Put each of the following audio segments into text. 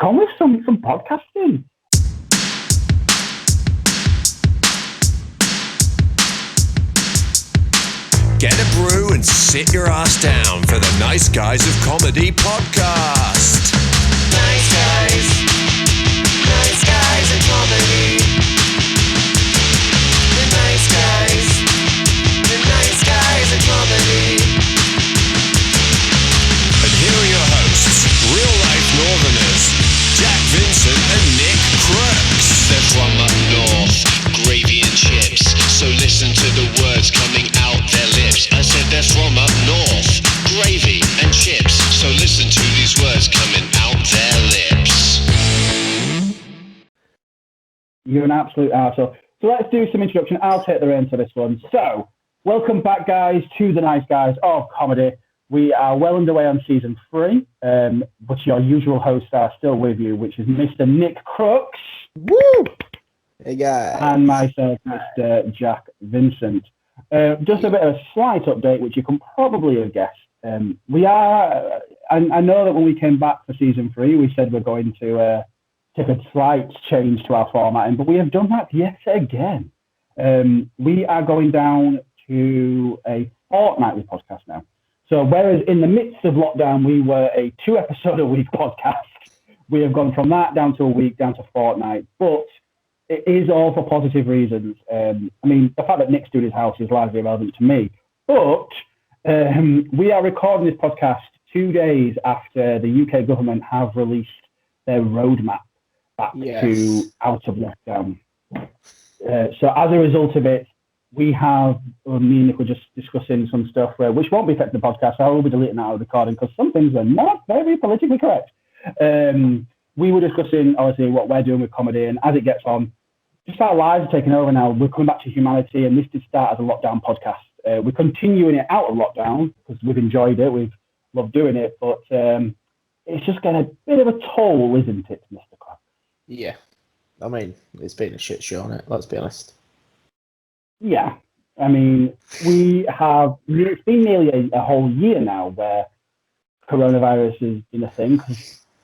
on with some podcasting. Get a brew and sit your ass down for the Nice Guys of Comedy podcast. Nice guys of comedy. The nice guys of comedy. And here are your hosts, real life Northerners, Jack, Vincent and Nick Crooks. They're from up north, gravy and chips. So listen to the words coming out their lips. I said they're from up north, gravy and chips. So listen to these words coming out their lips. You're an absolute arsehole. So let's do some introduction. I'll take the reins for this one. So, welcome back, guys, to the Nice Guys of Comedy. We are well underway on season 3, but your usual hosts are still with you, which is Mr. Nick Crooks. Woo! Hey, guys. And myself, Mr. Jack Vincent. Just a bit of a slight update, which you can probably have guessed. I know that when we came back for season 3, we said we're going to take a slight change to our formatting, but we have done that yet again. We are going down to a fortnightly podcast now. So whereas in the midst of lockdown, we were a 2-episode-a-week podcast, we have gone from that down to a week, down to fortnight. But it is all for positive reasons. I mean, the fact that Nick's doing his house is largely irrelevant to me. But we are recording this podcast 2 days after the UK government have released their roadmap back to out of lockdown. So as a result of it, we have, me and Nick were just discussing some stuff which won't be affecting the podcast. I will be deleting that out of the recording because some things are not very politically correct. We were discussing, obviously, what we're doing with comedy, and as it gets on, just our lives are taking over now. We're coming back to humanity, and this did start as a lockdown podcast. We're continuing it out of lockdown because we've enjoyed it. We've loved doing it, but it's just getting a bit of a toll, isn't it, Mr. Crab? Yeah. I mean, it's been a shit show on it, let's be honest. Yeah. I mean, it's been nearly a whole year now where coronavirus has been a thing.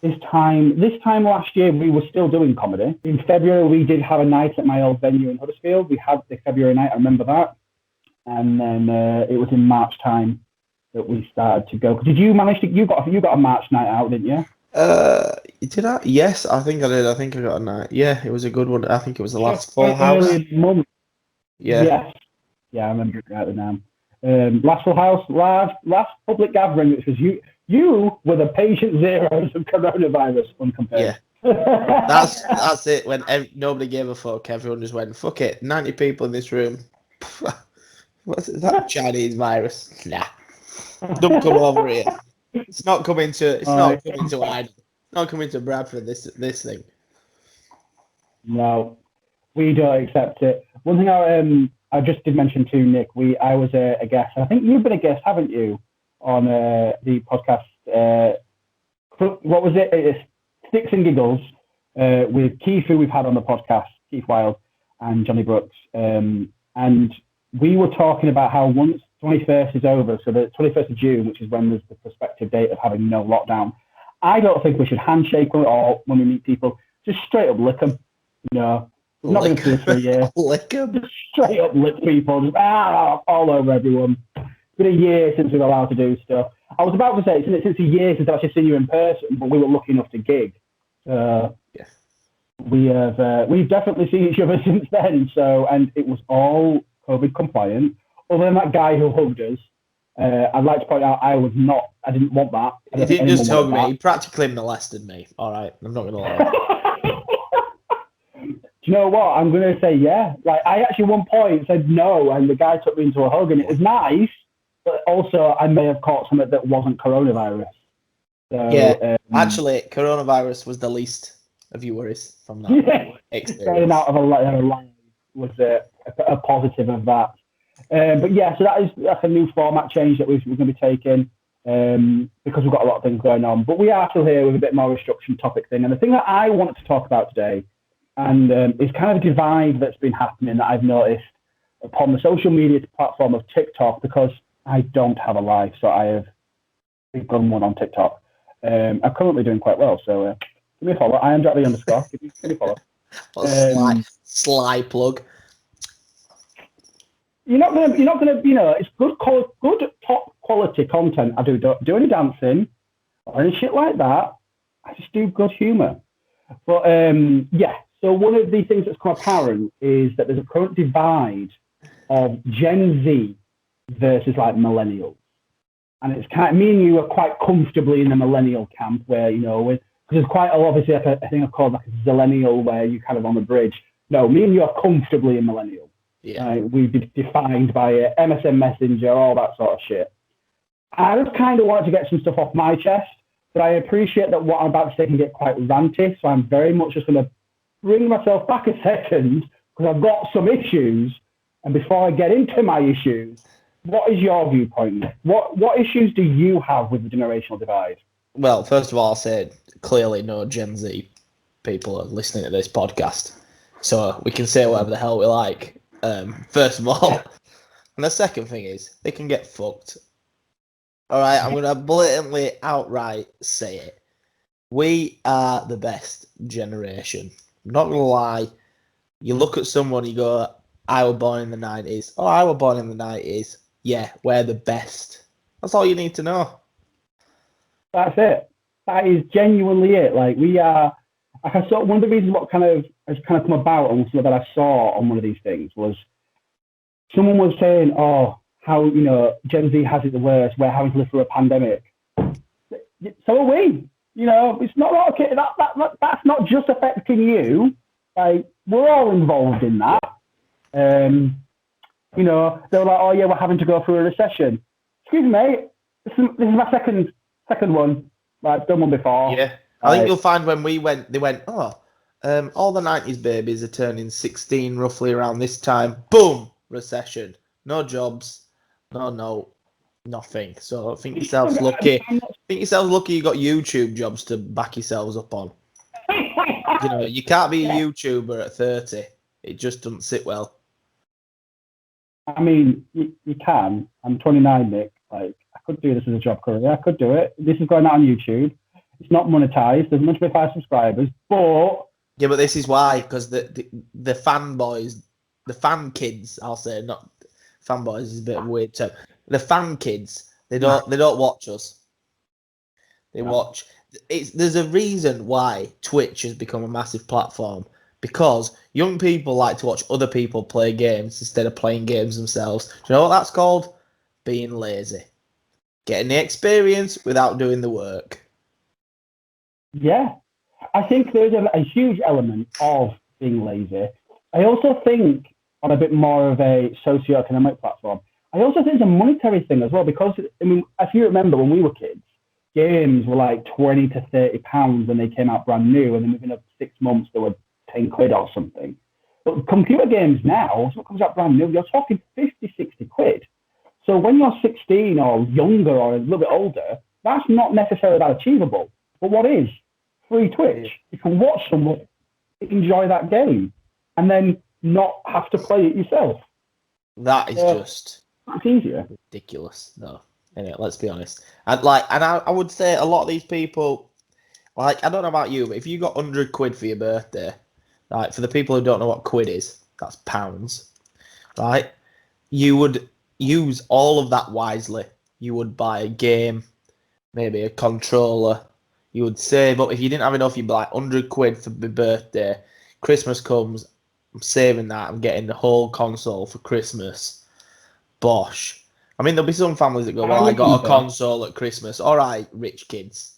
This time last year, we were still doing comedy. In February, we did have a night at my old venue in Huddersfield. We had the February night, I remember that. And then it was in March time that we started to go. Did you manage to, you got a March night out, didn't you? Did I? Yes, I think I did. I think I got a night. Yeah, it was a good one. I think it was the last Full House. Yeah. Yes. Yeah, I remember it right now. Last Full House, last public gathering, which was you were the patient zeros of coronavirus, uncompared. Yeah. That's it. When nobody gave a fuck, everyone just went, fuck it. 90 people in this room. What's that Chinese virus? Nah. Don't come over here. It's not coming to Ireland. It's not coming to Bradford, this thing. No. We don't accept it. One thing I just did mention to Nick, I was a guest. I think you've been a guest, haven't you, on the podcast? What was it? It's Sticks and Giggles with Keith, who we've had on the podcast, Keith Wilde and Johnny Brooks. And we were talking about how once 21st is over, so the 21st of June, which is when there's the prospective date of having no lockdown, I don't think we should handshake or when we meet people, just straight up lick them. No. Not going to do it for a year. Lick them. Just straight up lick people, just all over everyone. It's been a year since we were allowed to do stuff. I was about to say, since a year since I've actually seen you in person, but we were lucky enough to gig. Yes. We've definitely seen each other since then, and it was all COVID compliant. Other than that guy who hugged us, I'd like to point out I didn't want that. He didn't just hug me, he practically molested me. All right, I'm not going to lie. Do you know what? I'm going to say yeah. Like, I actually at one point said no, and the guy took me into a hug, and it was nice, but also I may have caught something that wasn't coronavirus. So, yeah, actually, coronavirus was the least of your worries from that experience. Getting out of a line was a positive of that. But yeah, so that's a new format change that we're going to be taking because we've got a lot of things going on. But we are still here with a bit more restriction topic thing. And the thing that I wanted to talk about today, and it's kind of a divide that's been happening that I've noticed upon the social media platform of TikTok, because I don't have a life, so I have begun one on TikTok. I'm currently doing quite well, so Give me a follow. I am Jack the underscore. Give me a follow. Sly plug. You're not gonna, it's good top quality content. I don't do any dancing or any shit like that. I just do good humour. But so one of the things that's come apparent is that there's a current divide of Gen Z versus like millennials. And it's kind of, me and you are quite comfortably in the millennial camp where, because there's quite obviously like a thing I call like a zillennial where you kind of on the bridge. No, me and you are comfortably in millennial. Yeah. We've been defined by MSN Messenger, all that sort of shit. I just kind of wanted to get some stuff off my chest, but I appreciate that what I'm about to say can get quite ranty, so I'm very much just going to bring myself back a second because I've got some issues. And before I get into my issues, what is your viewpoint? What issues do you have with the generational divide? Well, first of all, I'll say clearly no Gen Z people are listening to this podcast, so we can say whatever the hell we like. First of all, and the second thing is they can get fucked. All right, I'm gonna blatantly, outright say it. We are the best generation. I'm not gonna lie. You look at someone, you go, "I was born in the 90s." Oh, I was born in the 90s. Yeah, we're the best. That's all you need to know. That's it. That is genuinely it. Like we are. I saw one of the reasons what has come about and something that I saw on one of these things was someone was saying, "Oh, how Gen Z has it the worst. We're having to live through a pandemic." So are we. It's not okay. That's not just affecting you. Like we're all involved in that. They were like, "Oh yeah, we're having to go through a recession." Excuse me, mate. This is my second one. Like, I've done one before. Yeah, I think you'll find when we went, they went, "Oh, all the 90s babies are turning 16 roughly around this time." Boom, recession. No jobs, nothing. So think yourselves lucky. Think yourselves lucky you got YouTube jobs to back yourselves up on. You can't be a YouTuber at 30. It just doesn't sit well. I mean, you can. I'm 29, Nick. Like, I could do this as a job career. I could do it. This is going out on YouTube. It's not monetized. There's much more 5 subscribers, but yeah, but this is why, because the fanboys, the fan kids, I'll say, not fanboys is a bit of a weird term. The fan kids, they don't watch us. They watch. There's a reason why Twitch has become a massive platform, because young people like to watch other people play games instead of playing games themselves. Do you know what that's called? Being lazy. Getting the experience without doing the work. Yeah. I think there's a huge element of being lazy. I also think on a bit more of a socio-economic platform, I also think it's a monetary thing as well, because, I mean, if you remember when we were kids, games were like 20 to 30 pounds when they came out brand new, and then within 6 months they were 10 quid or something. But computer games now, so it comes out brand new, you're talking 50, 60 quid. So when you're 16 or younger or a little bit older, that's not necessarily that achievable. But what is? Free Twitch. You can watch someone enjoy that game and then not have to play it yourself. That is just that's easier. Ridiculous, though. Anyway, let's be honest. I would say a lot of these people, like, I don't know about you, but if you got 100 quid for your birthday, right, for the people who don't know what quid is, that's pounds, right? You would use all of that wisely. You would buy a game, maybe a controller. You would save up. If you didn't have enough, you'd be like 100 quid for my birthday. Christmas comes, I'm saving that. I'm getting the whole console for Christmas. Bosh. I mean, there'll be some families that go, "Well, I got a console at Christmas." All right, rich kids.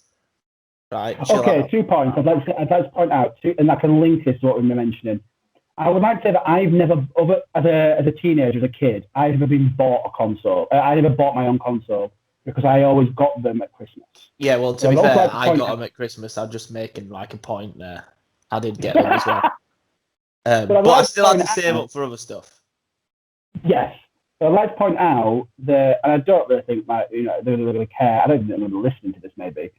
Right. Okay, 2 points. I'd like to point out, and I can link this to what we've been mentioning. I would like to say that I've never, as a teenager, as a kid, I've never been bought a console. I never bought my own console because I always got them at Christmas. Yeah, well, to be fair, I got them at Christmas. I'm just making like a point there. I did get them as well. But I still had to save up for other stuff. Yes. So I'd like to point out that, and I don't really think they really care. I don't think they're listening to this, maybe.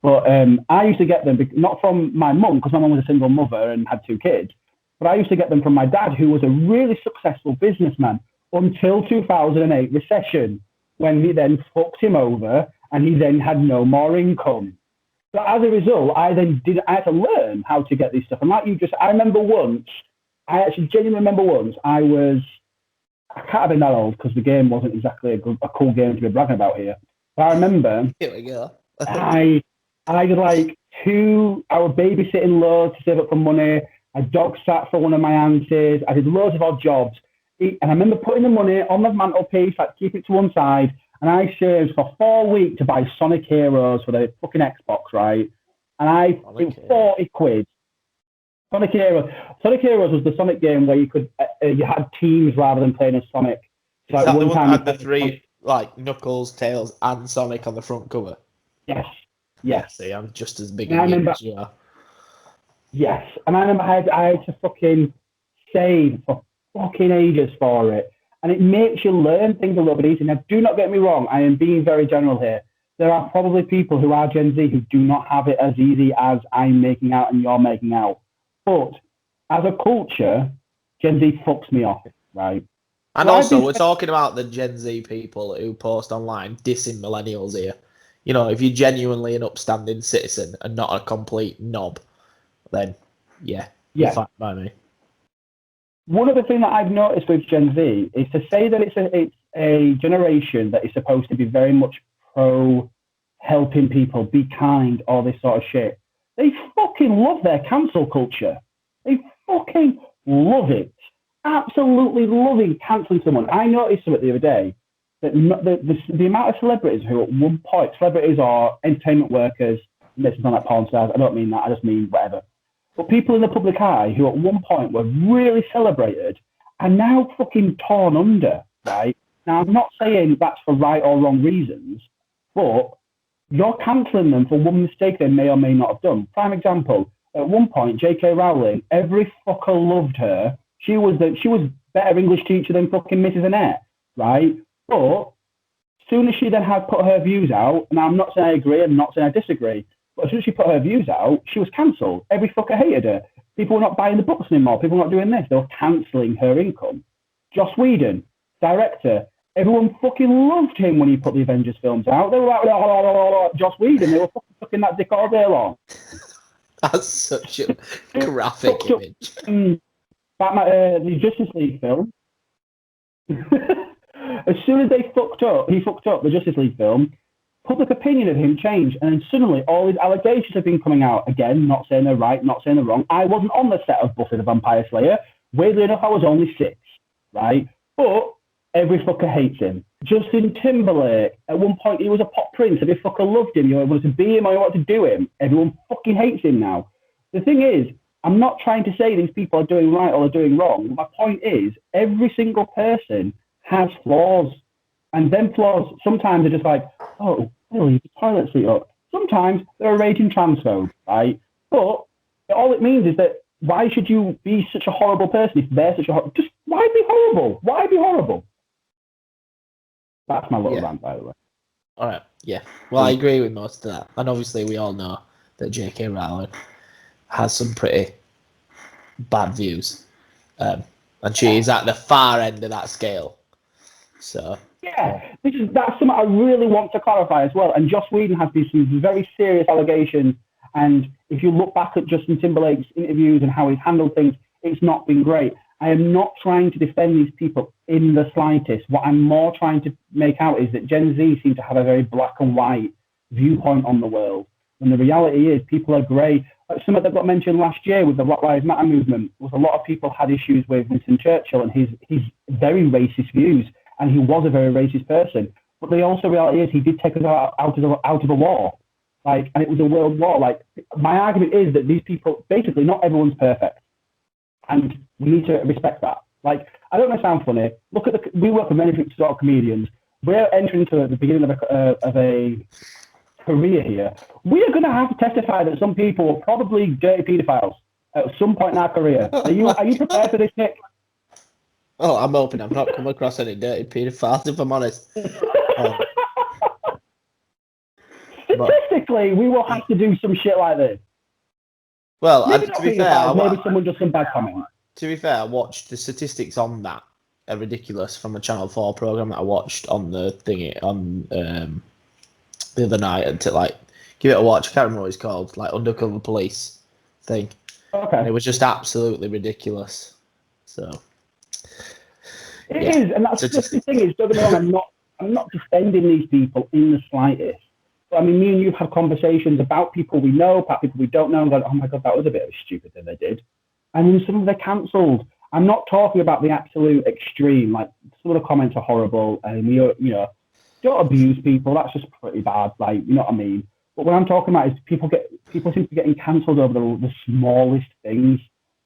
But I used to get them, not from my mum, because my mum was a single mother and had 2 kids, but I used to get them from my dad, who was a really successful businessman until 2008 recession, when he then fucked him over and he then had no more income. So as a result, I had to learn how to get these stuff. And like you just, I actually genuinely remember once, I can't have been that old because the game wasn't exactly a cool game to be bragging about here. But I remember, here we go. I did like I was babysitting loads to save up for money. I dog sat for one of my aunties. I did loads of odd jobs. And I remember putting the money on the mantelpiece, like keep it to one side. And I saved for 4 weeks to buy Sonic Heroes for the fucking Xbox, right? And it was 40 quid. Sonic Heroes was the Sonic game where you could you had teams rather than playing as Sonic. So is that the one that had the three, like Knuckles, Tails, and Sonic on the front cover? Yes. Yeah, see, I'm just as big as you are. Yes, and I remember I had to fucking save for fucking ages for it. And it makes you learn things a little bit easier. Now, do not get me wrong, I am being very general here. There are probably people who are Gen Z who do not have it as easy as I'm making out and you're making out. But as a culture, Gen Z fucks me off, right? And also, we're talking about the Gen Z people who post online dissing millennials here. You know, if you're genuinely an upstanding citizen and not a complete knob, then you're fine by me. One other thing that I've noticed with Gen Z is to say that it's a generation that is supposed to be very much pro helping people, be kind, all this sort of shit. They fucking love their cancel culture. They fucking love it. Absolutely loving cancelling someone. I noticed something the other day that the amount of celebrities who at one point, celebrities or entertainment workers, this is not like porn stars, I don't mean that, I just mean whatever. But people in the public eye who at one point were really celebrated are now fucking torn under, right? Now, I'm not saying that's for right or wrong reasons, but you're cancelling them for one mistake they may or may not have done. Prime example, at one point, J.K. Rowling, every fucker loved her. She was better English teacher than fucking Mrs. Annette, right? But as soon as she then had put her views out, and I'm not saying I agree, I'm not saying I disagree, but as soon as she put her views out, she was cancelled. Every fucker hated her. People were not buying the books anymore. People were not doing this. They were cancelling her income. Joss Whedon, director, everyone fucking loved him when he put the Avengers films out. They were like, Joss Whedon, they were fucking sucking that dick all day long. That's such a graphic image. The Justice League film. As soon as he fucked up the Justice League film, public opinion of him changed, and then suddenly all these allegations have been coming out. Again, not saying they're right, not saying they're wrong. I wasn't on the set of Buffy the Vampire Slayer. Weirdly enough, I was only 6, right? But every fucker hates him. Justin Timberlake, at one point he was a pop prince. Every fucker loved him. You wanted to be him or you wanted to do him. Everyone fucking hates him now. The thing is, I'm not trying to say these people are doing right or they're doing wrong. My point is, every single person has flaws. And them flaws, sometimes are just like, oh, leave the toilet seat up. Sometimes they're a raging transphobe, right? But all it means is that why should you be such a horrible person if they're such a horrible... Just why be horrible? Why be horrible? That's my little rant, by the way. All right, yeah. Well, I agree with most of that. And obviously we all know that J.K. Rowling has some pretty bad views. And she is at the far end of that scale. So... Yeah, that's something I really want to clarify as well. And Joss Whedon has these some very serious allegations. And if you look back at Justin Timberlake's interviews and how he's handled things, it's not been great. I am not trying to defend these people in the slightest. What I'm more trying to make out is that Gen Z seem to have a very black and white viewpoint on the world. And the reality is people are grey. Like something that got mentioned last year with the Black Lives Matter movement was a lot of people had issues with Winston Churchill and his very racist views. And he was a very racist person. But the also reality is he did take us out of a war. Like, and it was a world war. Like, my argument is that these people, basically, not everyone's perfect. And we need to respect that. Like, I don't want to sound funny. Look at we work with many sort of comedians. We're entering into the beginning of a career here. We are going to have to testify that some people were probably dirty paedophiles at some point in our career. Are you prepared for this, Nick? Oh, I'm hoping I've not come across any dirty paedophiles, if I'm honest. Statistically, we will have to do some shit like this. Well, to be fair, maybe someone does some bad comment. To be fair, I watched the statistics on that are ridiculous from a Channel 4 program that I watched on the thingy on the other night to like Give it a watch. I can't remember what it's called. Like Undercover Police thing. Okay. And it was just absolutely ridiculous. So it is, and that's just the thing is, don't get me wrong, I'm not defending these people in the slightest. But I mean, me and you've had conversations about people we know, about people we don't know, and go, oh my God, that was a bit of a stupid thing they did. And then some of them are cancelled. I'm not talking about the absolute extreme, like some of the comments are horrible, and you know, don't abuse people, that's just pretty bad, like, you know what I mean? But what I'm talking about is people seem to be getting cancelled over the smallest things.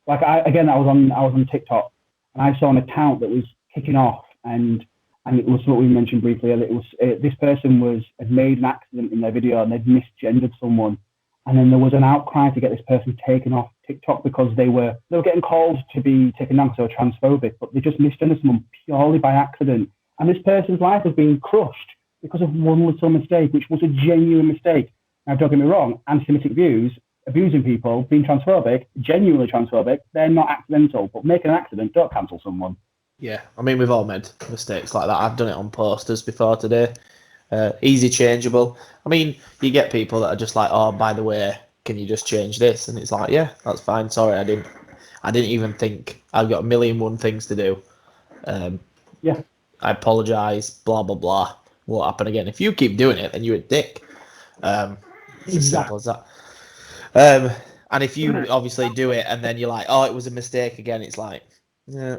Like I was on TikTok, and I saw an account that was kicking off, and it was what we mentioned briefly. It was this person had made an accident in their video, and they'd misgendered someone, and then there was an outcry to get this person taken off TikTok because they were getting called to be taken down because they were transphobic, but they just misgendered someone purely by accident, and this person's life was being crushed because of one little mistake, which was a genuine mistake. Now, don't get me wrong, anti-Semitic views, abusing people, being transphobic, genuinely transphobic, they're not accidental, but making an accident, don't cancel someone. Yeah, I mean, we've all made mistakes like that. I've done it on posters before today. Easy changeable. I mean, you get people that are just like, oh, by the way, can you just change this? And it's like, yeah, that's fine. Sorry, I didn't even think. I've got a million and one things to do. Yeah. I apologise, blah, blah, blah. Won't happen again. If you keep doing it, then you're a dick. It's as simple as that. And if you obviously do it and then you're like, oh, it was a mistake again, it's like, yeah.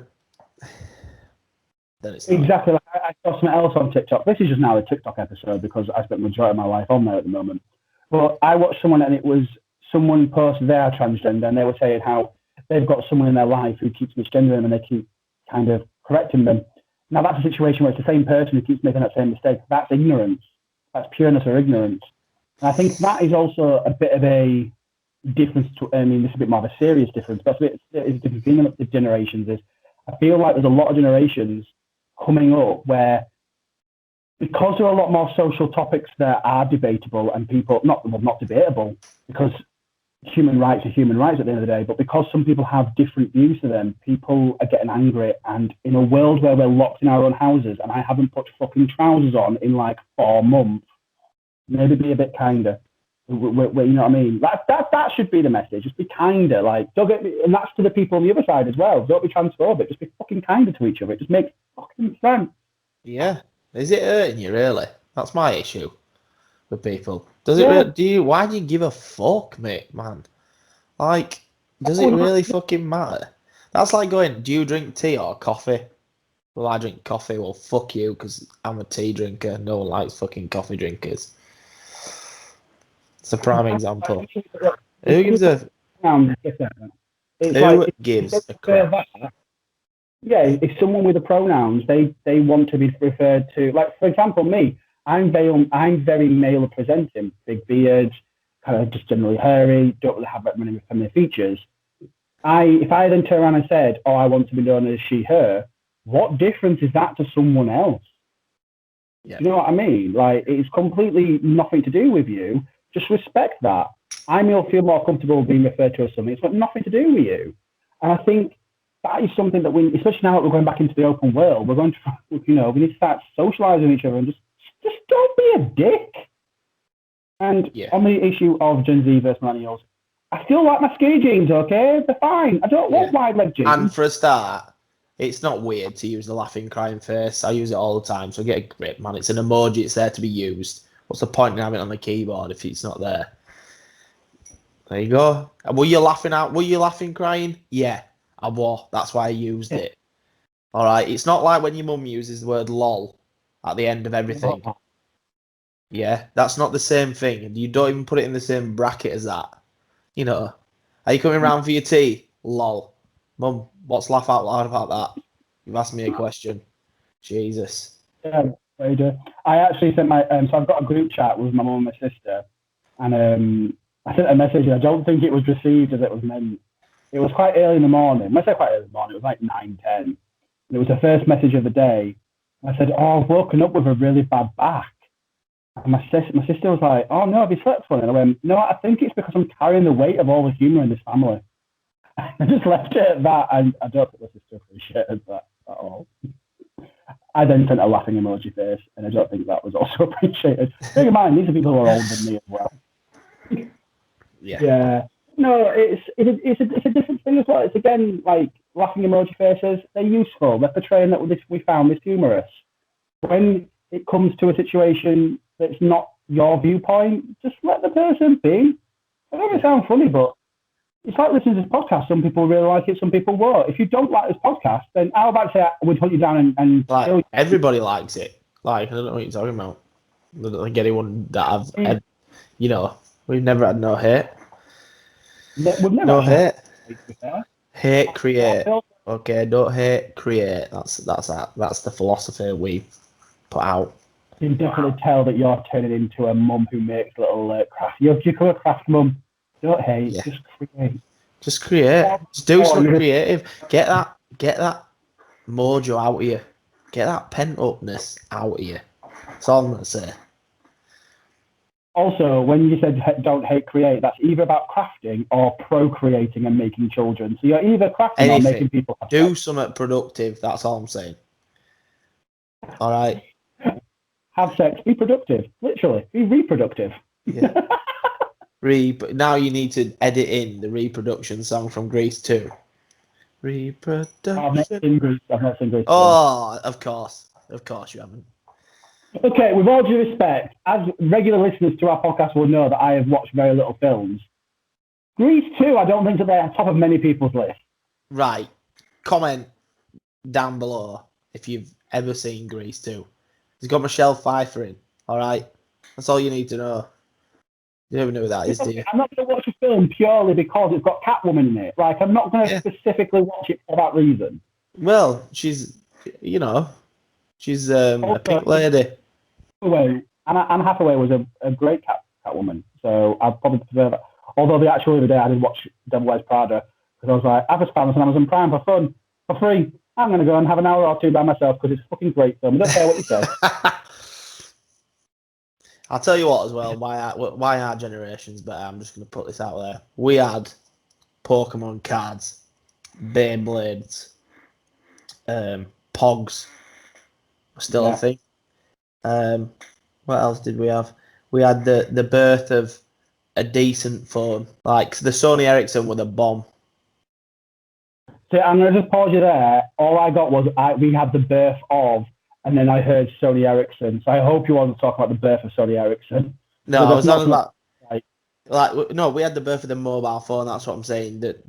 Then it's exactly. Like I saw something else on TikTok. This is just now a TikTok episode because I spent the majority of my life on there at the moment. But I watched someone, and it was someone posted their transgender, and they were saying how they've got someone in their life who keeps misgendering them, and they keep kind of correcting them. Now that's a situation where it's the same person who keeps making that same mistake. That's ignorance. That's pureness or ignorance. And I think that is also a bit of a difference. I mean, this is a bit more of a serious difference, but it's a difference between the generations. Is I feel like there's a lot of generations coming up where, because there are a lot more social topics that are debatable and people not debatable, because human rights are human rights at the end of the day, but because some people have different views to them, people are getting angry. And in a world where we're locked in our own houses and I haven't put fucking trousers on in like 4 months, maybe be a bit kinder. You know what I mean? That should be the message. Just be kinder. Like, don't get me, and that's to the people on the other side as well. Don't be transphobic. Just be fucking kinder to each other. It just makes fucking sense. Yeah. Is it hurting you, really? That's my issue with people. Does it? Why do you give a fuck, mate, man? Like, does it really fucking matter? That's like going, do you drink tea or coffee? Well, I drink coffee. Well, fuck you, because I'm a tea drinker. No one likes fucking coffee drinkers. It's a prime example. Who gives a... Who gives a crap? Yeah, if someone with the pronouns, they want to be referred to, like, for example, me, I'm very male presenting, big beard, kind of just generally hairy, don't really have that many feminine features. If I then turn around and said, oh, I want to be known as she, her, what difference is that to someone else? Yeah. You know what I mean? Like, it's completely nothing to do with you. Just respect that. I may feel more comfortable being referred to as something. It's got nothing to do with you. And I think that is something that we, especially now that we're going back into the open world, we're going to, we need to start socializing with each other and just don't be a dick. And on the issue of Gen Z versus Millennials, I still like my skinny jeans, okay? They're fine. I don't want wide leg jeans. And for a start, it's not weird to use the laughing crying face. I use it all the time, so get a grip, man. It's an emoji. It's there to be used. What's the point in having it on the keyboard if it's not there? There you go. Were you laughing out? Were you laughing crying? Yeah, I was. That's why I used it. All right. It's not like when your mum uses the word lol at the end of everything. Yeah, that's not the same thing. You don't even put it in the same bracket as that. You know, are you coming round for your tea? Lol. Mum, what's laugh out loud about that? You've asked me a question. Jesus. Yeah, I do. I actually sent my, so I've got a group chat with my mum and my sister, and I sent a message, and I don't think it was received as it was meant. It was quite early in the morning. When I say quite early in the morning, it was like 9:10. And it was the first message of the day. I said, oh, I've woken up with a really bad back. And my sister was like, oh, no, have you slept well? And I went, no, I think it's because I'm carrying the weight of all the humour in this family. I just left it at that, and I don't think my sister appreciated that at all. I then sent a laughing emoji face, and I don't think that was also appreciated. Bear in mind, these are people who are older than me as well. Yeah. No, it's a different thing as well. It's again like laughing emoji faces. They're useful. They're portraying that we found this humorous. When it comes to a situation that's not your viewpoint, just let the person be. I know it sounds funny, but it's like listening to this podcast. Some people really like it, some people won't. If you don't like this podcast, then how about say we'd hunt you down and Like kill you? everybody likes it. Like I don't know what you're talking about. I don't think anyone that I've, we've never had no hate. We've never No had hate. Hate, create. Okay, don't hate, create. That's the philosophy we put out. You can definitely tell that you're turning into a mum who makes little craft. You're a craft mum. Don't hate, just create. Just create. Just do something creative. Get that mojo out of you. Get that pent upness out of you. That's all I'm gonna say. Also, when you said don't hate, create, that's either about crafting or procreating and making children. So you're either crafting or making people happy. Do something productive. That's all I'm saying. All right. Have sex. Be productive. Literally, be reproductive. Yeah. Now you need to edit in the reproduction song from Grease 2. Reproduction. I've not seen Grease. Oh, of course you haven't. Okay, with all due respect, as regular listeners to our podcast will know that I have watched very little films. Grease 2, I don't think that they're on top of many people's list. Right. Comment down below if you've ever seen Grease 2. It's got Michelle Pfeiffer in. All right. That's all you need to know. You never know who that is, do you? I'm not going to watch a film purely because it's got Catwoman in it. Like, I'm not going to specifically watch it for that reason. Well, she's a pink lady. Anne Hathaway was a great Catwoman, so I'd probably prefer that. Although the other day I did watch Devil Wears Prada because I was like, I've just found this on Amazon Prime for fun, for free. I'm going to go and have an hour or two by myself because it's a fucking great film. I don't care what you say. I'll tell you what as well, why our generation's better. I'm just going to put this out there. We had Pokemon cards, Beyblades, Pogs, still a thing. What else did we have? We had the birth of a decent phone. Like the Sony Ericsson with a bomb. So I'm going to just pause you there. All I got was we had the birth of, and then I heard Sony Ericsson. So I hope you wasn't talking about the birth of Sony Ericsson. No, I was talking about no, we had the birth of the mobile phone. That's what I'm saying. That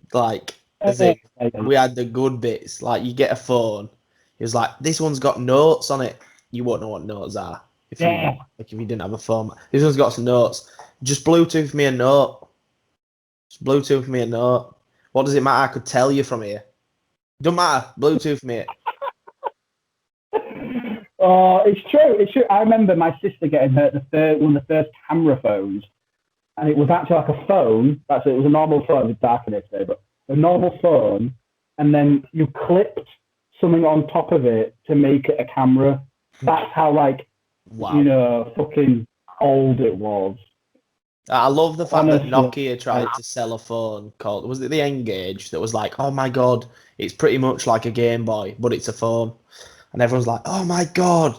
we had the good bits. Like you get a phone, it was like this one's got notes on it. You won't know what notes are if you didn't have a phone. This one's got some notes. Just Bluetooth me a note. What does it matter? I could tell you from here. Don't matter. Bluetooth me it. Oh, it's true. I remember my sister getting one of the first camera phones, and it was actually like a phone. It was a normal phone. It's dark in it today, but a normal phone, and then you clipped something on top of it to make it a camera. That's how fucking old it was. I love the fact that Nokia tried to sell a phone called, was it the Engage, that was like, oh my god, it's pretty much like a Game Boy, but it's a phone. And everyone's like, oh my god,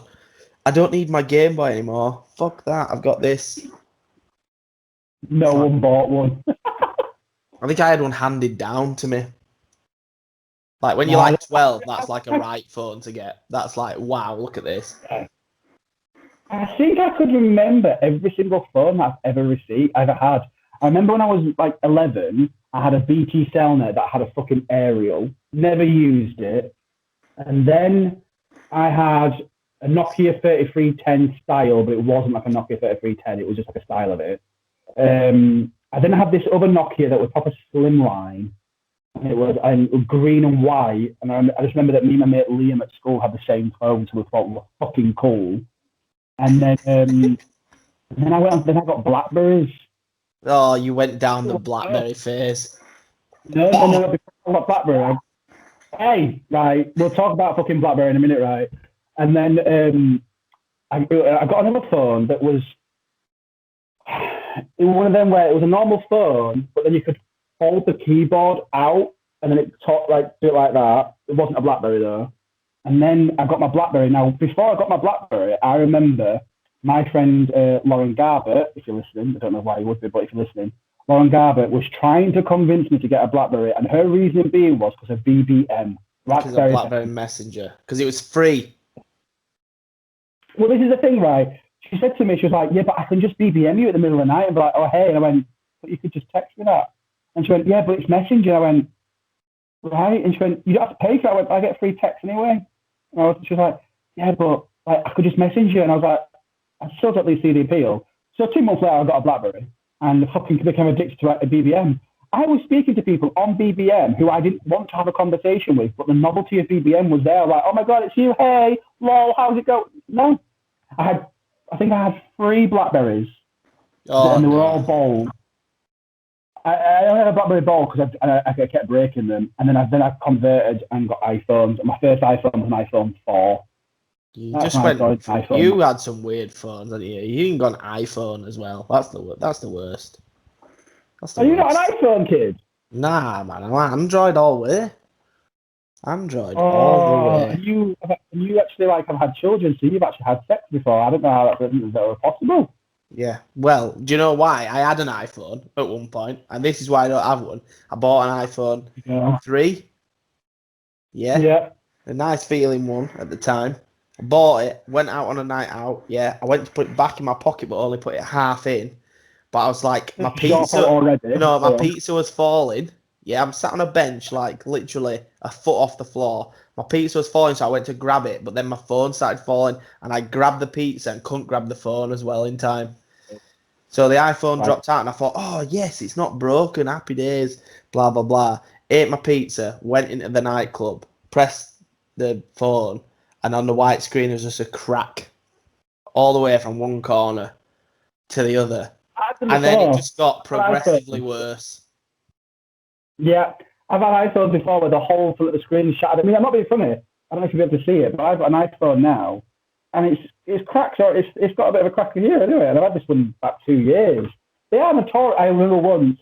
I don't need my Game Boy anymore. Fuck that, I've got this. No one bought one. I think I had one handed down to me. Like when you're like 12, that's like a right phone to get. That's like, wow, look at this. I think I could remember every single phone I've ever had. I remember when I was like 11, I had a BT Cellnet that had a fucking aerial. Never used it. And then I had a Nokia 3310 style, but it wasn't like a Nokia 3310. It was just like a style of it. I then had this other Nokia that was proper slimline. And it was green and white. And I just remember that me and my mate Liam at school had the same phone, so we thought we were fucking cool. And then I got Blackberries. Oh, you went down the Blackberry phase. No, before I got Blackberry. Right, we'll talk about fucking Blackberry in a minute, right? And then I got another phone that was one of them where it was a normal phone, but then you could fold the keyboard out and then it do it like that. It wasn't a Blackberry though. And then I got my Blackberry. Now, before I got my Blackberry, I remember my friend Lauren Garbutt, if you're listening, I don't know why you would be, but if you're listening, Lauren Garbutt was trying to convince me to get a BlackBerry, and her reason being was because of BBM. Because of BlackBerry Messenger. Because it was free. Well, this is the thing, right? She said to me, she was like, yeah, but I can just BBM you at the middle of the night and be like, oh, hey. And I went, but you could just text me that. And she went, yeah, but it's Messenger. I went, right. And she went, you don't have to pay for it. I went, I get free text anyway. And she was like, yeah, but like, I could just message you. And I was like, I still don't really see the appeal. So 2 months later, I got a BlackBerry and fucking became addicted to a BBM. I was speaking to people on BBM who I didn't want to have a conversation with, but the novelty of BBM was there. Like, oh my God, it's you. Hey, lol, how's it go? No. I think I had 3 BlackBerries, and they were all bold. I only had a BlackBerry bold because I kept breaking them, and then I converted and got iPhones. And my first iPhone was an iPhone 4. You had some weird phones, didn't you? You even got an iPhone as well. That's the worst. Are you not an iPhone kid? Nah, man, I'm Android all the way. Android all the way. You actually have had children, so you've actually had sex before. I don't know how that was possible. Yeah. Well, do you know why? I had an iPhone at one point, and this is why I don't have one. I bought an iPhone 3. Yeah. Yeah. A nice feeling one at the time. I bought it, went out on a night out. Yeah. I went to put it back in my pocket, but only put it half in. But I was like, my pizza was falling. Yeah, I'm sat on a bench, like literally a foot off the floor. My pizza was falling, so I went to grab it, but then my phone started falling, and I grabbed the pizza and couldn't grab the phone as well in time. So the iPhone dropped out, and I thought, oh yes, it's not broken, happy days, blah blah blah. Ate my pizza, went into the nightclub, pressed the phone, and on the white screen there was just a crack all the way from one corner to the other. And then it just got progressively worse. Yeah, I've had iPhones before where the whole front of the screen is shattered. I mean, I'm not being funny. I don't know if you'll be able to see it, but I've got an iPhone now, and it's cracked. Or it's got a bit of a crack here anyway. And I've had this one about 2 years. They are notorious. I remember once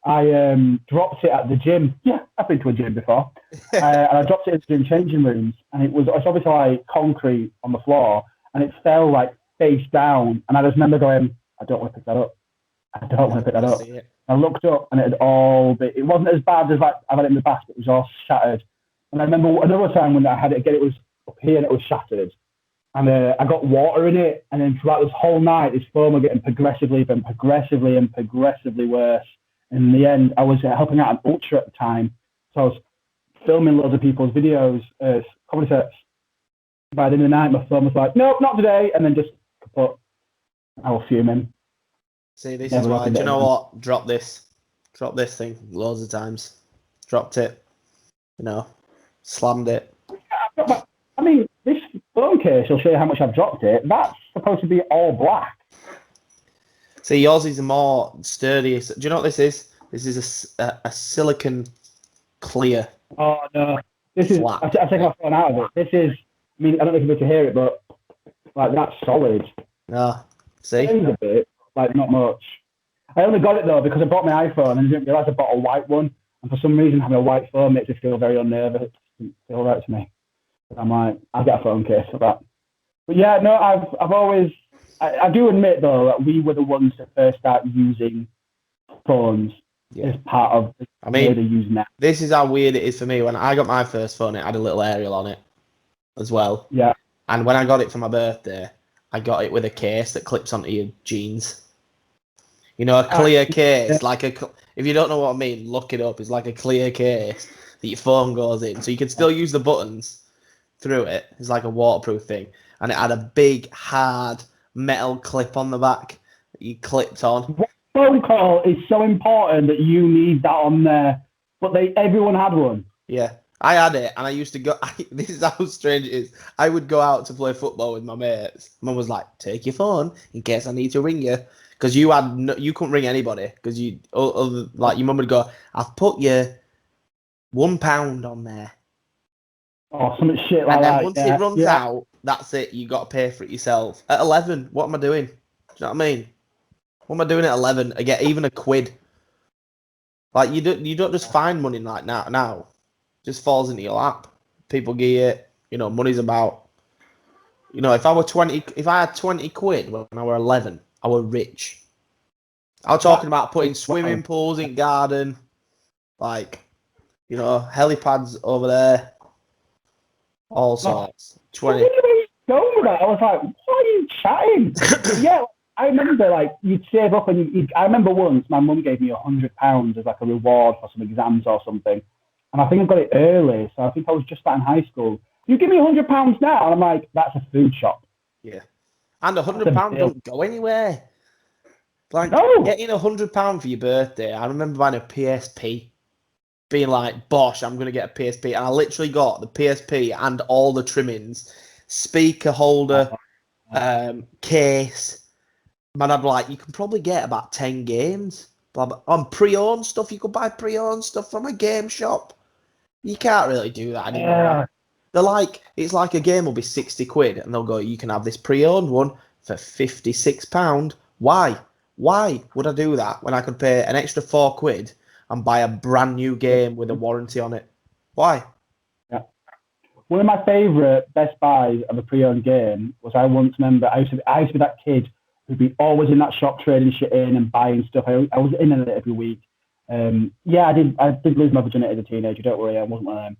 I dropped it at the gym. Yeah, I've been to a gym before, and I dropped it in the gym changing rooms, and it's obviously like concrete on the floor, and it fell like face down. And I just remember going, I don't want to pick that up. I don't want to pick that up. I looked up and it wasn't as bad as like I've had it in the past, but it was all shattered. And I remember another time when I had it again, it was up here and it was shattered. And I got water in it. And then throughout this whole night, this phone was getting progressively worse. And in the end, I was helping out an ultra at the time. So I was filming loads of people's videos, comedy sets. By the end of the night, my phone was like, nope, not today. And then just kaput. I was fuming. See, this is why. Do you know what? Drop this thing loads of times. Dropped it. Slammed it. I mean, this phone case will show you how much I've dropped it. That's supposed to be all black. See, yours is more sturdy. Do you know what this is? This is a silicon clear. Oh no, this is. I've taken my phone out of it. This is. I mean, I don't know if you can hear it, but like that's solid. Ah, see. A bit. Like, not much. I only got it, though, because I bought my iPhone and didn't realise I bought a white one. And for some reason, having a white phone makes me feel very unnervous. It doesn't feel right to me. But I'm like, I'll get a phone case for that. But yeah, no, I've always... I do admit, though, that we were the ones to first start using phones as part of the way they use now. This is how weird it is for me. When I got my first phone, it had a little aerial on it as well. Yeah. And when I got it for my birthday, I got it with a case that clips onto your jeans. A clear case, if you don't know what I mean, look it up. It's like a clear case that your phone goes in, so you can still use the buttons through it. It's like a waterproof thing, and it had a big, hard metal clip on the back that you clipped on. What phone call is so important that you need that on there? But everyone had one. Yeah, I had it, and I used to go. This is how strange it is. I would go out to play football with my mates. Mum was like, "Take your phone in case I need to ring you." Because you couldn't ring anybody. Because your mum would go, I've put your £1 on there. Oh, some shit like that. And then once it runs out, that's it. You got to pay for it yourself. At 11, what am I doing? Do you know what I mean? What am I doing at 11? I get even a quid. Like you don't just find money like now. It just falls into your lap. People give it. Money's about. You know, if I had 20 quid when I were 11, I were rich. I was talking about putting swimming pools in garden, like, you know, helipads over there, all sorts. 20. Where did you go with that? I was like, what are you chatting? Yeah, I remember, like, you'd save up and I remember once my mum gave me £100 as like a reward for some exams or something. And I think I got it early, so I think I was just starting high school. You give me £100 now, and I'm like, that's a food shop. Yeah. And £100 don't go anywhere. Like, getting £100 for your birthday, I remember buying a PSP, being like, bosh, I'm going to get a PSP. And I literally got the PSP and all the trimmings, speaker holder, case. My dad was like, you can probably get about 10 games. Blah, blah. On pre-owned stuff, you could buy pre-owned stuff from a game shop. You can't really do that anymore. Yeah. They're like, it's like a game will be 60 quid, and they'll go, you can have this pre-owned one for £56. Why? Why would I do that when I could pay an extra 4 quid and buy a brand new game with a warranty on it? Why? Yeah. One of my favourite Best Buys of a pre-owned game was I once remember, I used to be that kid who'd be always in that shop trading shit in and buying stuff. I was in it every week. Yeah, I did lose my virginity as a teenager, don't worry, I wasn't one of them.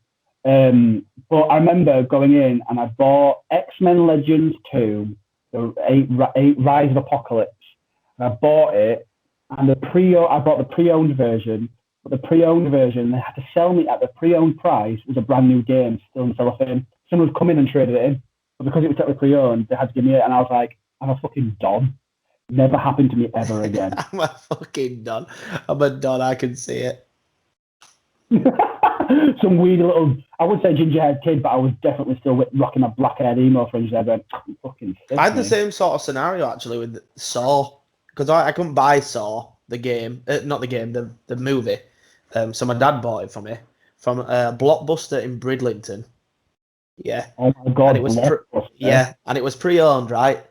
But I remember going in and I bought X-Men Legends 2, the Rise of Apocalypse. And I bought it, and I bought the pre-owned version, but the pre-owned version, they had to sell me at the pre-owned price, was a brand new game, still in cellophane. Someone would come in and traded it in, but because it was technically pre-owned, they had to give me it, and I was like, I'm a fucking don. Never happened to me ever again. I'm a fucking don. I'm a don, I can see it. Some weird little, I would say ginger-haired kid, but I was definitely still rocking a black-haired emo fringe there, but fucking sick, I had the same sort of scenario, actually, with Saw, because I couldn't buy Saw, the game, not the game, the movie. So my dad bought it for me from a Blockbuster in Bridlington. Yeah. Oh my God. And it was and it was pre-owned, right?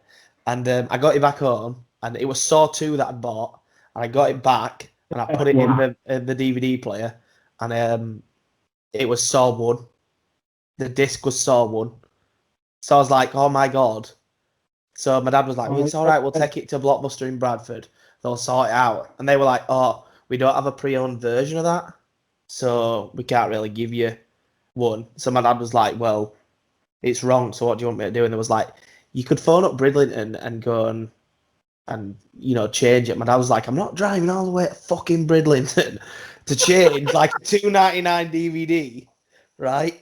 And I got it back home, and it was Saw 2 that I'd bought, and I got it back, and I put it in the DVD player, and it was Saw 1. The disc was Saw 1. So I was like, oh my God. So my dad was like, well, it's all right, we'll take it to Blockbuster in Bradford. They'll sort it out. And they were like, oh, we don't have a pre-owned version of that, so we can't really give you one. So my dad was like, well, it's wrong, so what do you want me to do? And there was like, you could phone up Bridlington and go and you know, change it. My dad was like, I'm not driving all the way to fucking Bridlington to change like a $2.99 DVD, right?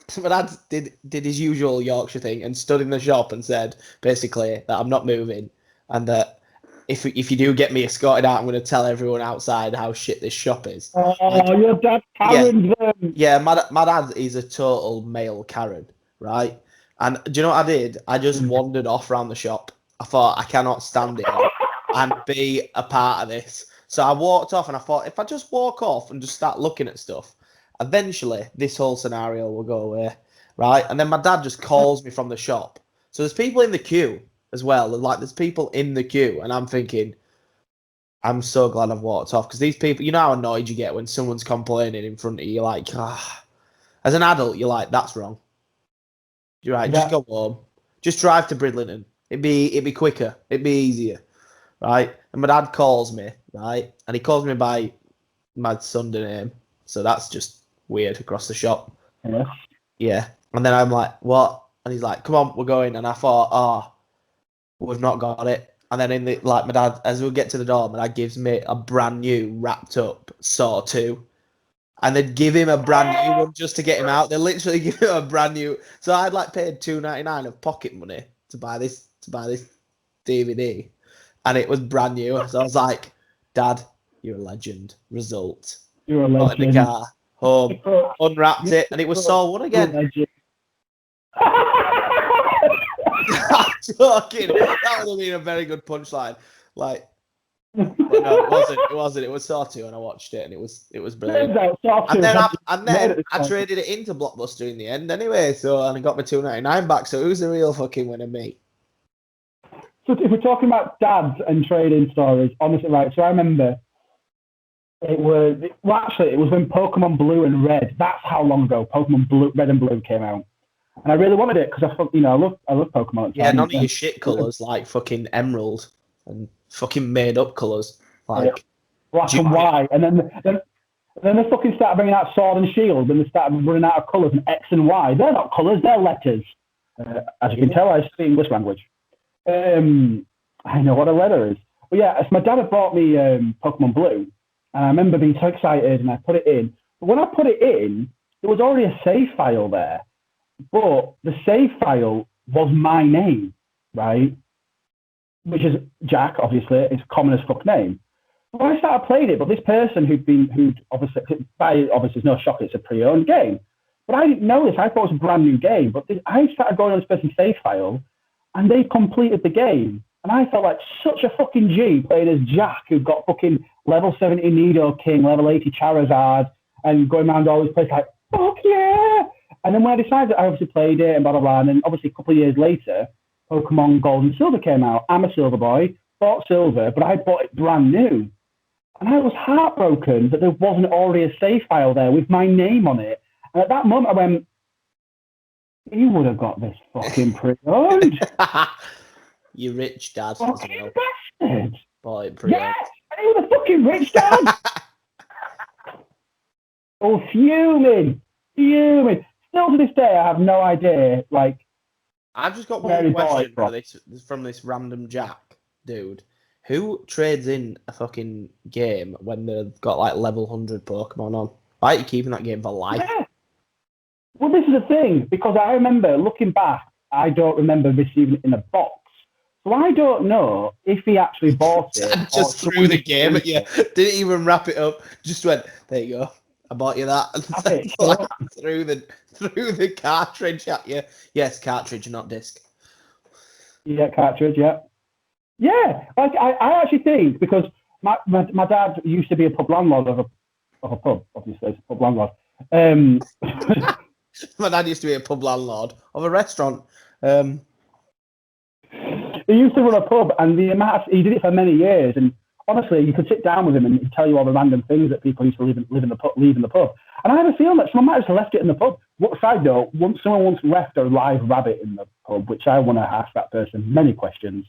So my dad did his usual Yorkshire thing and stood in the shop and said, basically, that I'm not moving, and that if you do get me escorted out, I'm going to tell everyone outside how shit this shop is. Oh, like, your dad Karen them. Yeah, my dad is a total male Karen, right? And do you know what I did? I just wandered off around the shop. I thought, I cannot stand it and be a part of this. So I walked off, and I thought, if I just walk off and just start looking at stuff, eventually this whole scenario will go away, right? And then my dad just calls me from the shop. So there's people in the queue as well. Like, there's people in the queue, and I'm thinking, I'm so glad I've walked off, because these people, you know how annoyed you get when someone's complaining in front of you. You're like, as an adult, you're like, that's wrong. You're right, just go home. Just drive to Bridlington. It'd be quicker. It'd be easier, right? And my dad calls me, right? And he calls me by my Sunday name. So that's just weird across the shop. Yeah. Yeah. And then I'm like, what? And he's like, come on, we're going. And I thought, we've not got it. And then my dad, as we get to the door, my dad gives me a brand new wrapped up Saw 2. And they'd give him a brand new one just to get him out. They literally give him a brand new. So I'd like paid $2.99 of pocket money to buy this DVD, and it was brand new. So I was like, Dad, you're a legend. Result. You're a legend. Got in the car, home, unwrapped it, and it was Saw 1 again. I'm joking. That would have been a very good punchline. Like. No, it wasn't. It was Saw 2, and I watched it, and it was brilliant. And then I traded it into Blockbuster in the end anyway, and I got my $2.99 back. So who's the real fucking winner, me? So if we're talking about dads and trading stories, honestly, right? So I remember it was when Pokemon Blue and Red. That's how long ago Pokemon Blue, Red and Blue came out. And I really wanted it because I love Pokemon. Yeah, none of your shit colours like fucking emerald and fucking made up colours like black and white. And then they fucking started bringing out Sword and Shield, and they started running out of colours and X and Y. They're not colours, they're letters. As you can tell, I speak English language. I know what a letter is. But yeah, my dad had bought me Pokemon Blue, and I remember being so excited, and I put it in. But when I put it in, there was already a save file there. But the save file was my name, right? Which is Jack, obviously. It's a common as fuck name. But when I started playing it, but this person who'd obviously, it's no shock, it's a pre-owned game. But I didn't know this. I thought it was a brand new game. But I started going on this person's save file, and they completed the game. And I felt like such a fucking G playing as Jack, who got fucking level 70 Nidoking, level 80 Charizard, and going around all these places like, fuck yeah! And then when I decided, I obviously played it and blah, blah, blah. And then obviously a couple of years later, Pokemon Gold and Silver came out. I'm a Silver boy, bought Silver, but I bought it brand new. And I was heartbroken that there wasn't already a save file there with my name on it. And at that moment, I went, you would have got this fucking pre-owned. You rich dad. Fucking bastard. Boy, pre-owned. Yeah, and he was a fucking rich dad. Oh, fuming. Still to this day, I have no idea. Like, I've just got one question from this random Jack dude. Who trades in a fucking game when they've got like level 100 Pokemon on? Why are you keeping that game for life? Yeah. Well, this is the thing, because I remember looking back, I don't remember receiving it in a box. So I don't know if he actually bought it. Just threw the game at you. Didn't even wrap it up. Just went, there you go. I bought you that. threw the cartridge at you. Yes, cartridge, not disc. Yeah, cartridge, yeah. Yeah, like I actually think, because my dad used to be a pub landlord of a pub, obviously, it's a pub landlord. My dad used to be a pub landlord of a restaurant. He used to run a pub, and he did it for many years. And honestly, you could sit down with him and he'd tell you all the random things that people used to leave in the pub. And I have a feeling that someone might have left it in the pub. What side though? Someone once left a live rabbit in the pub, which I want to ask that person many questions.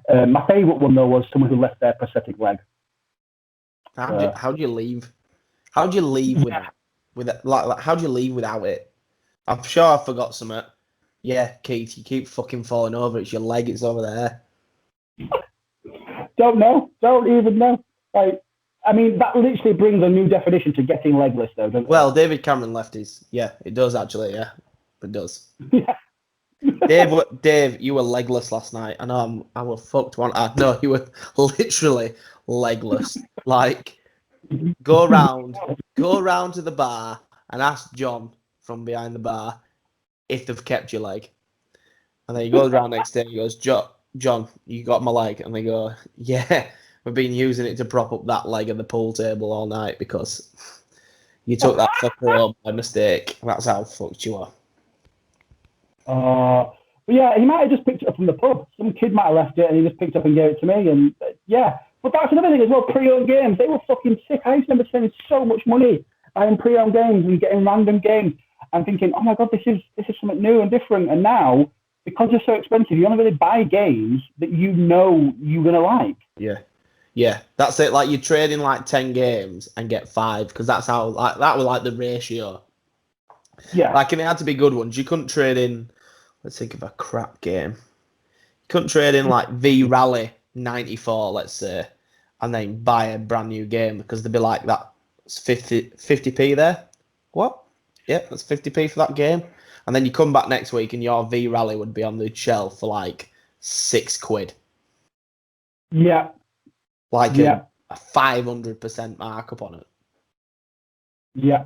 My favourite one though was someone who left their prosthetic leg. How do you leave? How do you leave how do you leave without it? I'm sure I forgot something. Yeah, Keith, you keep fucking falling over. It's your leg. It's over there. Don't know. Don't even know. Like, I mean, that literally brings a new definition to getting legless, though, doesn't it? Well, David Cameron left his. Yeah, it does actually. Yeah, it does. Yeah. Dave, you were legless last night. I know I was fucked one. No, you were literally legless. Like, go around to the bar and ask John from behind the bar if they've kept your leg. And then he goes around next day and he goes, John, you got my leg? And they go, yeah, we've been using it to prop up that leg at the pool table all night because you took that fucker home by mistake. That's how fucked you are. But yeah, he might have just picked it up from the pub. Some kid might have left it and he just picked it up and gave it to me. And yeah, but that's another thing as well. Pre-owned games, they were fucking sick. I used to remember spending so much money buying pre-owned games and getting random games. I'm thinking, oh my god, this is something new and different. And now, because they're so expensive, you only really buy games that you know you're gonna like. Yeah, that's it. Like you trade in like 10 games and get 5 because that's how like that was like the ratio. Yeah, like and it had to be good ones. You couldn't trade in. Let's think of a crap game. You couldn't trade in like V Rally 94, let's say, and then buy a brand new game because they'd be like that's 50p there. What? Yeah, that's 50p for that game. And then you come back next week and your V Rally would be on the shelf for like £6. Yeah. Like a 500% markup on it. Yeah.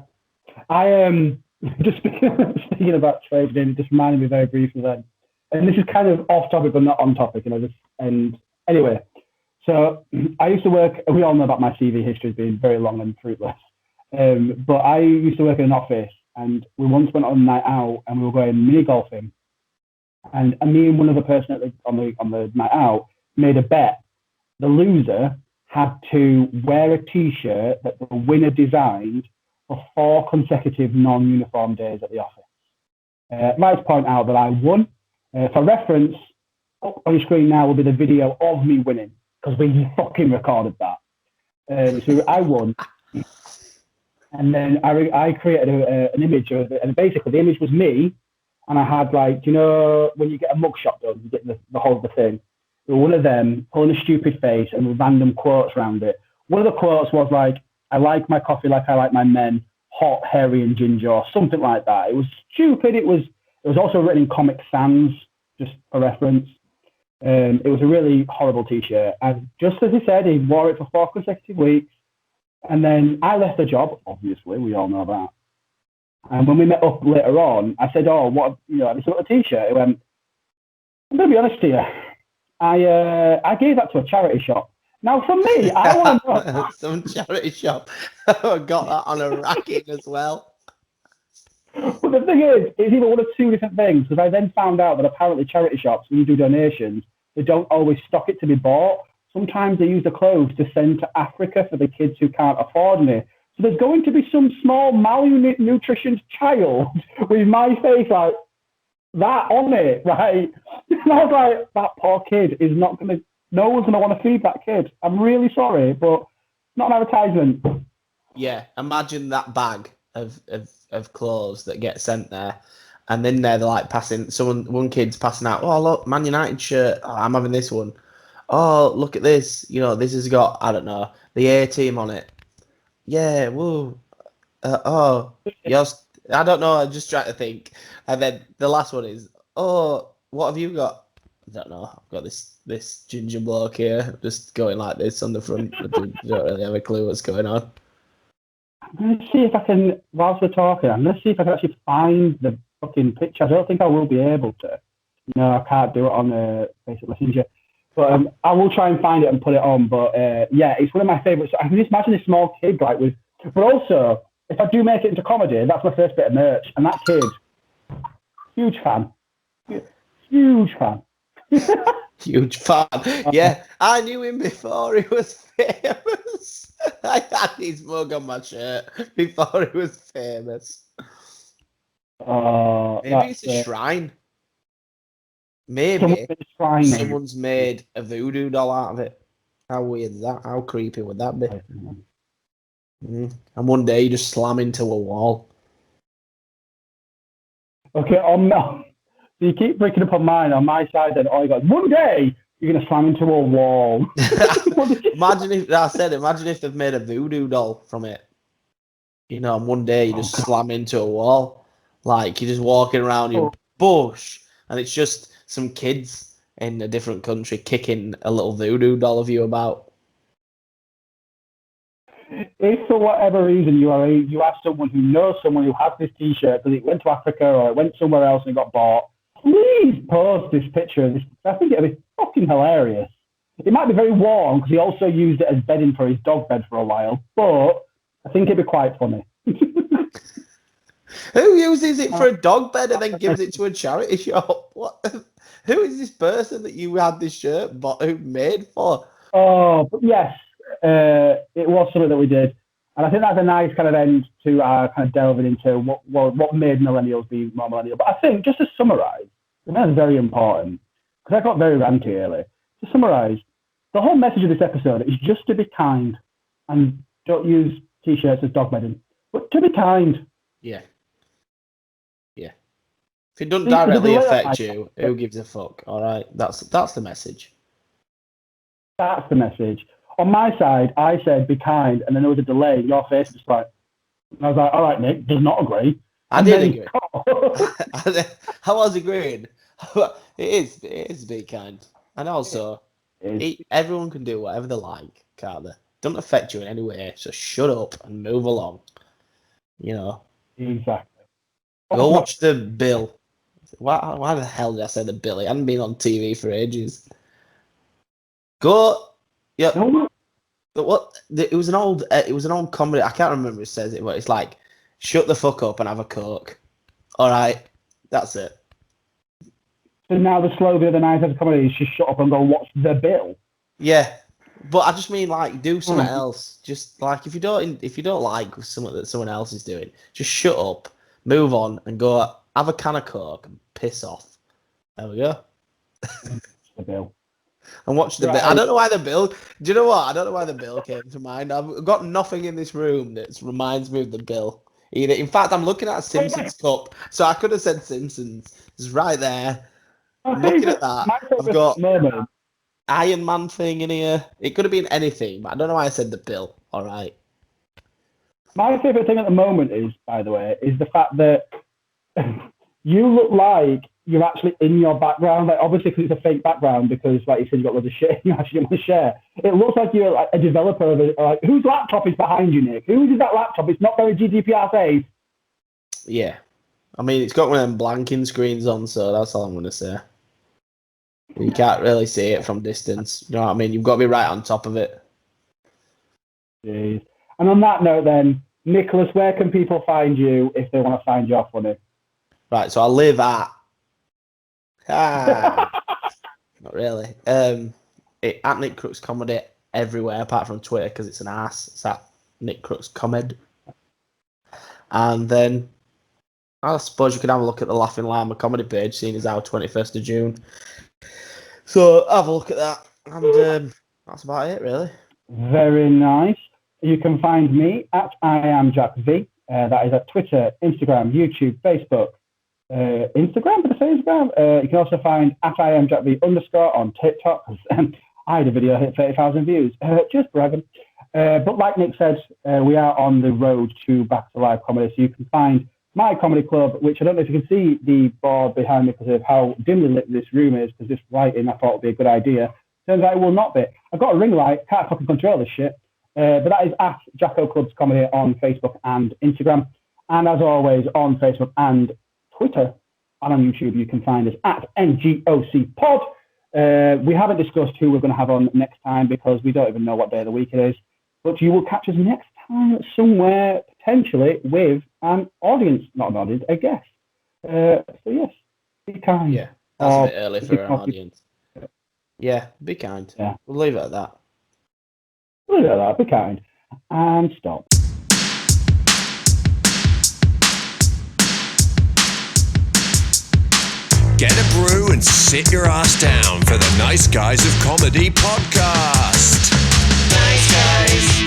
I am just speaking about trading, it just reminded me very briefly then. And this is kind of off topic but not on topic, and anyway. So I used to work, we all know about my CV history as being very long and fruitless. But I used to work in an office, and we once went on a night out and we were going mini golfing. And me and one other person on the night out made a bet. The loser had to wear a T-shirt that the winner designed for 4 consecutive non-uniform days at the office. Like to point out that I won. For reference, up on your screen now will be the video of me winning because we fucking recorded that. So I won, and then I created an image of it, and basically the image was me, and I had like, you know, when you get a mugshot done, you get the whole of the thing. One of them pulling a stupid face and with random quotes around it. One of the quotes was like, "I like my coffee like I like my men, hot, hairy, and ginger," or something like that. It was stupid. It was also written in Comic Sans, just for reference. It was a really horrible T-shirt. And just as he said, he wore it for 4 consecutive weeks. And then I left the job, obviously, we all know that. And when we met up later on, I said, "Oh, what, you know, this little T-shirt." He went, "I'm going to be honest to you. I gave that to a charity shop." Now, for me, I want to know. Some charity shop. I got that on a racket as well. But the thing is, it's either one of two different things, because I then found out that apparently charity shops, when you do donations, they don't always stock it to be bought. Sometimes they use the clothes to send to Africa for the kids who can't afford it. So there's going to be some small malnutritioned child with my face like that on it, right? And I was like, that poor kid is not going to, no one's going to want to feed that kid. I'm really sorry, but it's not an advertisement. Yeah, imagine that bag of clothes that get sent there, and then they're like passing. One kid's passing out. "Oh, look, Man United shirt. Oh, I'm having this one. Oh, look at this. You know, this has got, I don't know, the A team on it. Yeah, woo. Yours. I don't know. I'm just trying to think." And then the last one is, "Oh, what have you got?" "I don't know. I've got this ginger bloke here, just going like this on the front. I don't really have a clue what's going on." I'm going to see if I can, whilst we're talking, I'm going to see if I can actually find the fucking picture. I don't think I will be able to. No, I can't do it on Facebook Messenger. But I will try and find it and put it on. But yeah, it's one of my favourites. I can just imagine this small kid like with. But also, if I do make it into comedy, that's my first bit of merch. And that kid, huge fan. Huge fan. Huge fan. Yeah, I knew him before he was famous. I had his mug on my shirt before he was famous. Maybe it's a shrine. Maybe someone's made a voodoo doll out of it. How weird is that? How creepy would that be? And one day you just slam into a wall. Okay, so you keep breaking up on mine. On my side, then all you got, one day you're going to slam into a wall. Imagine if they've made a voodoo doll from it. You know, and one day you just slam into a wall. Like, you're just walking around your bush, and it's just some kids in a different country kicking a little voodoo doll of you about. If for whatever reason you are someone who knows someone who has this T-shirt because it went to Africa or it went somewhere else and it got bought, please post this picture of this. I think it'd be fucking hilarious. It might be very warm because he also used it as bedding for his dog bed for a while, but I think it'd be quite funny. Who uses it for a dog bed and then gives it to a charity shop? What? Who is this person that you had this shirt made for? Oh, but yes, it was something that we did. And I think that's a nice kind of end to our kind of delving into what made millennials be more millennial. But I think, just to summarise, and that's very important, because I got very ranty earlier, to summarise, the whole message of this episode is just to be kind and don't use T-shirts as dog bedding, but to be kind. Yeah. Yeah. If it doesn't directly affect you, who gives a fuck? All right, that's the message. That's the message. On my side, I said be kind, and then there was a delay. Your face was like, and I was like, all right, Nick, does not agree. I did agree. I was agreeing. It is be kind, and also everyone can do whatever they like, can't they? Don't affect you in any way. So shut up and move along. You know. Exactly. Go watch the Bill. Why the hell did I say the Bill? He hadn't been on TV for ages. Go. Yeah. What? It was an old comedy. I can't remember who says it, but it's like, shut the fuck up and have a Coke. All right, that's it. So now the slogan of the night as a comedy is just shut up and go watch the Bill. Yeah, but I just mean like do something else. Just like if you don't like something that someone else is doing, just shut up, move on, and go have a can of Coke, and piss off. There we go. The bill. And watch the bill. I don't know why the bill. Do you know what? I don't know why the bill came to mind. I've got nothing in this room that reminds me of the bill. In fact, I'm looking at a Simpsons cup, so I could have said Simpsons. It's right there. Looking at that, I've got Iron Man thing in here. It could have been anything, but I don't know why I said the bill. All right. My favourite thing at the moment is, by the way, is the fact that you look like you're actually in your background. Like, obviously, because it's a fake background, because, like you said, you've got loads of shit you actually want to share. It looks like you're like a developer of it. Like, whose laptop is behind you, Nick? Whose is that laptop? It's not very GDPR safe. Yeah. I mean, it's got one of them blanking screens on, so that's all I'm going to say. You can't really see it from distance. You know what I mean? You've got to be right on top of it. Jeez. And on that note, then, Nicholas, where can people find you if they want to find you funny? Right, so I live at... not really. At Nick Crooks Comedy everywhere, apart from Twitter, because it's an ass. It's at Nick Crooks Comedy. And then I suppose you can have a look at the Laughing Llama comedy page, seeing as how 21st of June. So have a look at that. And that's about it, really. Very nice. You can find me at IamJackV. That is at Twitter, Instagram, YouTube, Facebook. Instagram, did I say Instagram? You can also find at IamJackV_ on TikTok. I had a video hit 30,000 views. Just bragging. But like Nick said, we are on the road to back to live comedy. So you can find my comedy club, which I don't know if you can see the board behind me because of how dimly lit this room is, because this lighting I thought would be a good idea. Turns out it will not be. I've got a ring light, can't fucking control this shit. But that is at Jacko Clubs Comedy on Facebook and Instagram. And as always, on Facebook and Twitter and on YouTube, you can find us at NGOC Pod. We haven't discussed who we're going to have on next time because we don't even know what day of the week it is. But you will catch us next time somewhere, potentially, with an audience. Not an audience, a guest. So, yes, be kind. Yeah, that's a bit early for an audience. Yeah, be kind. Yeah. We'll leave it at that. We'll leave it at that. Be kind. And stop. Get a brew and sit your ass down for the Nice Guys of Comedy podcast. Nice guys.